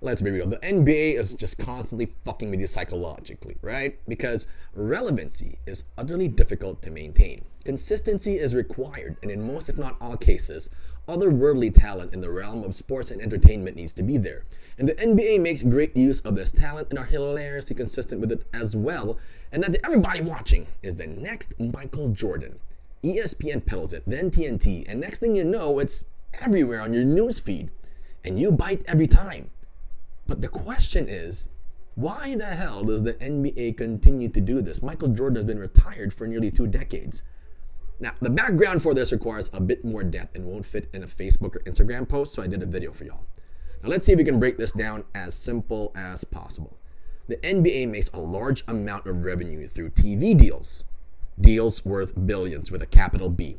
let's be real, the NBA is just constantly fucking with you psychologically, right? Because relevancy is utterly difficult to maintain. Consistency is required, and in most, if not all cases, otherworldly talent in the realm of sports and entertainment needs to be there. And the NBA makes great use of this talent and are hilariously consistent with it as well. And that everybody watching is the next Michael Jordan. ESPN peddles it, then TNT, and next thing you know, it's everywhere on your news feed. And you bite every time. But the question is, why the hell does the NBA continue to do this? Michael Jordan has been retired for nearly 2 decades. Now, the background for this requires a bit more depth and won't fit in a Facebook or Instagram post, so I did a video for y'all. Now, let's see if we can break this down as simple as possible. The NBA makes a large amount of revenue through TV deals, deals worth billions with a capital B.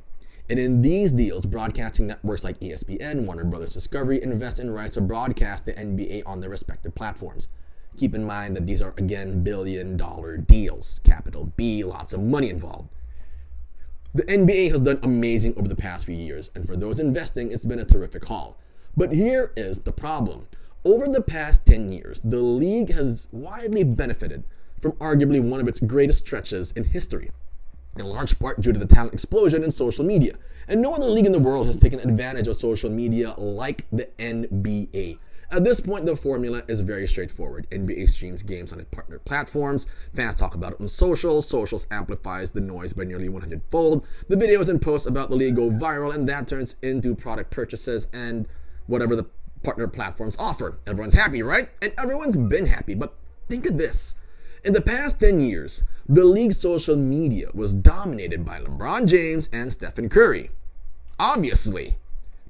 And in these deals, broadcasting networks like ESPN, Warner Brothers Discovery invest in rights to broadcast the NBA on their respective platforms. Keep in mind that these are, again, billion-dollar deals. Capital B, lots of money involved. The NBA has done amazing over the past few years, and for those investing, it's been a terrific haul. But here is the problem. Over the past 10 years, the league has widely benefited from arguably one of its greatest stretches in history, in large part due to the talent explosion in social media. And no other league in the world has taken advantage of social media like the NBA. At this point, the formula is very straightforward. NBA streams games on its partner platforms. Fans talk about it on socials. Socials amplifies the noise by nearly 100-fold. The videos and posts about the league go viral, and that turns into product purchases and whatever the partner platforms offer. Everyone's happy, right? And everyone's been happy. But think of this. In the past 10 years, the league's social media was dominated by LeBron James and Stephen Curry. Obviously,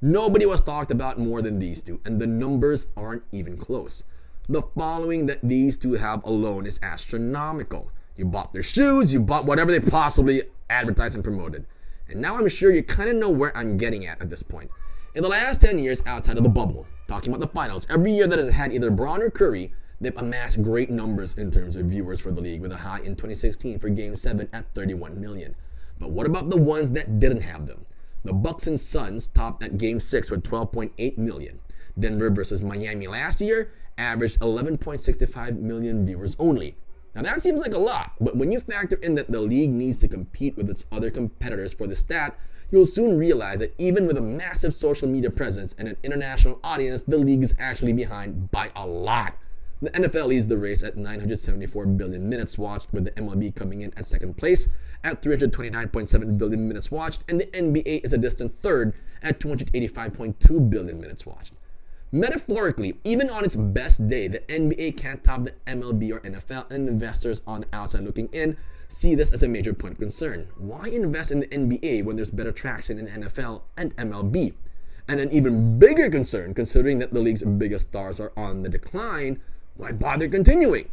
nobody was talked about more than these two, and the numbers aren't even close. The following that these two have alone is astronomical. You bought their shoes, you bought whatever they possibly advertised and promoted. And now I'm sure you kind of know where I'm getting at this point. In the last 10 years outside of the bubble, talking about the finals, every year that has had either Bron or Curry, they've amassed great numbers in terms of viewers for the league, with a high in 2016 for Game 7 at 31 million. But what about the ones that didn't have them? The Bucks and Suns topped at Game 6 with 12.8 million. Denver versus Miami last year averaged 11.65 million viewers only. Now that seems like a lot, but when you factor in that the league needs to compete with its other competitors for the stat, you'll soon realize that even with a massive social media presence and an international audience, the league is actually behind by a lot. The NFL leads the race at 974 billion minutes watched, with the MLB coming in at second place at 329.7 billion minutes watched, and the NBA is a distant third at 285.2 billion minutes watched. Metaphorically, even on its best day, the NBA can't top the MLB or NFL, and investors on the outside looking in see this as a major point of concern. Why invest in the NBA when there's better traction in the NFL and MLB? And an even bigger concern, considering that the league's biggest stars are on the decline, why bother continuing?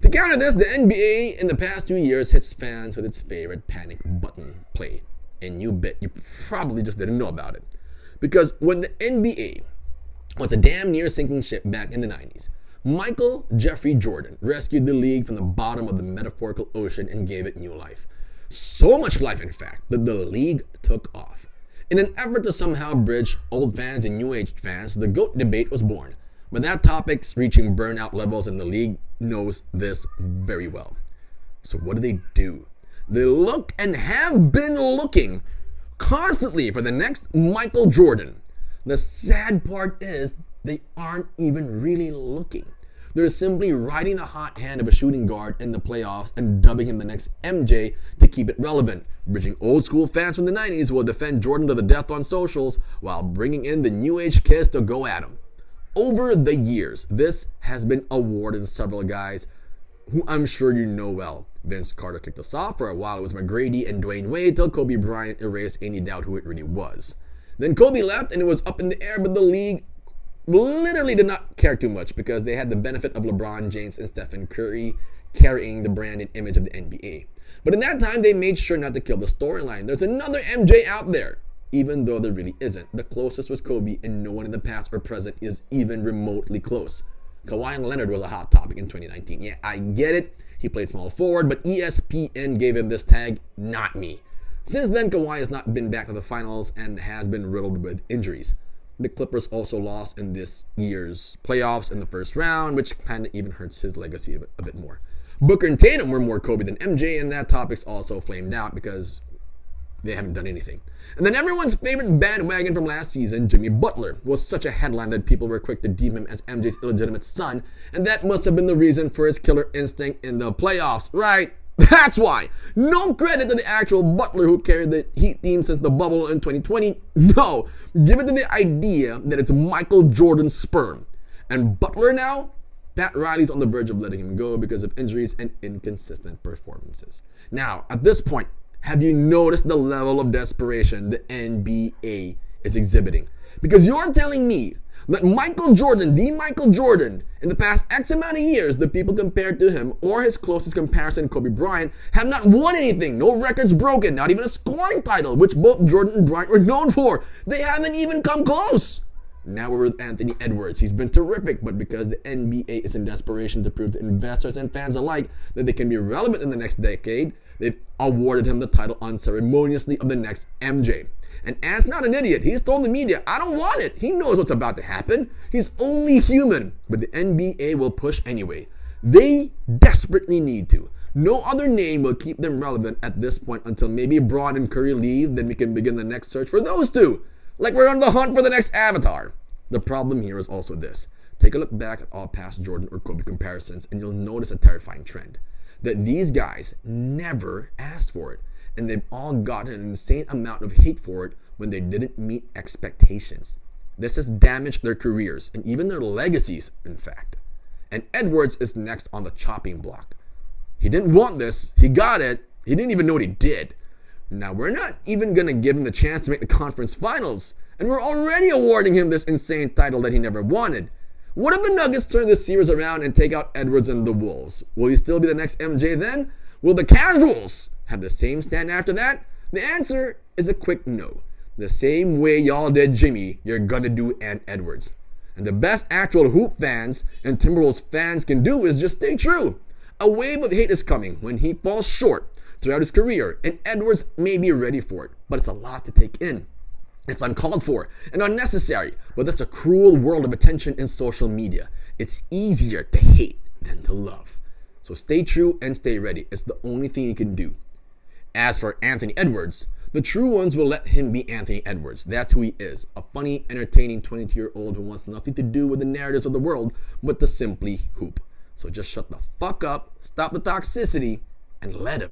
To counter this, the NBA in the past 2 years hits fans with its favorite panic button play. And you bet you probably just didn't know about it. Because when the NBA was a damn near sinking ship back in the 90s, Michael Jeffrey Jordan rescued the league from the bottom of the metaphorical ocean and gave it new life. So much life, in fact, that the league took off. In an effort to somehow bridge old fans and new age fans, the GOAT debate was born. But that topic's reaching burnout levels, and the league knows this very well. So what do? They look and have been looking constantly for the next Michael Jordan. The sad part is they aren't even really looking. They're simply riding the hot hand of a shooting guard in the playoffs and dubbing him the next MJ to keep it relevant. Bridging old school fans from the 90s will defend Jordan to the death on socials while bringing in the new age kids to go at him. Over the years, this has been awarded to several guys who I'm sure you know well. Vince Carter kicked us off. For a while, it was McGrady and Dwayne Wade, till Kobe Bryant erased any doubt who it really was. Then Kobe left and it was up in the air, but the league literally did not care too much because they had the benefit of LeBron James and Stephen Curry carrying the brand and image of the NBA. But in that time, they made sure not to kill the storyline. There's another MJ out there, even though there really isn't. The closest was Kobe, and no one in the past or present is even remotely close. Kawhi Leonard was a hot topic in 2019. Yeah, I get it. He played small forward, but ESPN gave him this tag, not me. Since then, Kawhi has not been back to the finals and has been riddled with injuries. the Clippers also lost in this year's playoffs in the first round, which kind of even hurts his legacy a bit more. Booker and Tatum were more Kobe than MJ, and that topic's also flamed out because they haven't done anything. And then everyone's favorite bandwagon from last season, Jimmy Butler, was such a headline that people were quick to deem him as MJ's illegitimate son, and that must have been the reason for his killer instinct in the playoffs, right? That's why. No credit to the actual Butler who carried the Heat team since the bubble in 2020. No, give it to the idea that it's Michael Jordan's sperm. And Butler now? Pat Riley's on the verge of letting him go because of injuries and inconsistent performances. Now, at this point, have you noticed the level of desperation the NBA is exhibiting? Because you're telling me that Michael Jordan, the Michael Jordan, in the past X amount of years, the people compared to him or his closest comparison, Kobe Bryant, have not won anything. No records broken, not even a scoring title, which both Jordan and Bryant were known for. They haven't even come close. Now we're with Anthony Edwards. He's been terrific, but because the NBA is in desperation to prove to investors and fans alike that they can be relevant in the next decade, they've awarded him the title unceremoniously of the next MJ. And Ant's not an idiot. He's told the media, I don't want it. He knows what's about to happen. He's only human. But the NBA will push anyway. They desperately need to. No other name will keep them relevant at this point until maybe Braun and Curry leave. Then we can begin the next search for those two. Like we're on the hunt for the next Avatar. The problem here is also this. Take a look back at all past Jordan or Kobe comparisons and you'll notice a terrifying trend. That these guys never asked for it. And they've all gotten an insane amount of hate for it when they didn't meet expectations. This has damaged their careers and even their legacies, in fact. And Edwards is next on the chopping block. He didn't want this. He got it. He didn't even know what he did. Now, we're not even going to give him the chance to make the conference finals. And we're already awarding him this insane title that he never wanted. What if the Nuggets turn this series around and take out Edwards and the Wolves? Will he still be the next MJ then? Will the casuals have the same stand after that? The answer is a quick no. The same way y'all did Jimmy, you're gonna do Ant Edwards. And the best actual Hoop fans and Timberwolves fans can do is just stay true. A wave of hate is coming when he falls short throughout his career, and Edwards may be ready for it, but it's a lot to take in. It's uncalled for and unnecessary, but that's a cruel world of attention in social media. It's easier to hate than to love. So stay true and stay ready. It's the only thing you can do. As for Anthony Edwards, the true ones will let him be Anthony Edwards. That's who he is. A funny, entertaining 22-year-old who wants nothing to do with the narratives of the world but to simply hoop. So just shut the fuck up, stop the toxicity, and let him.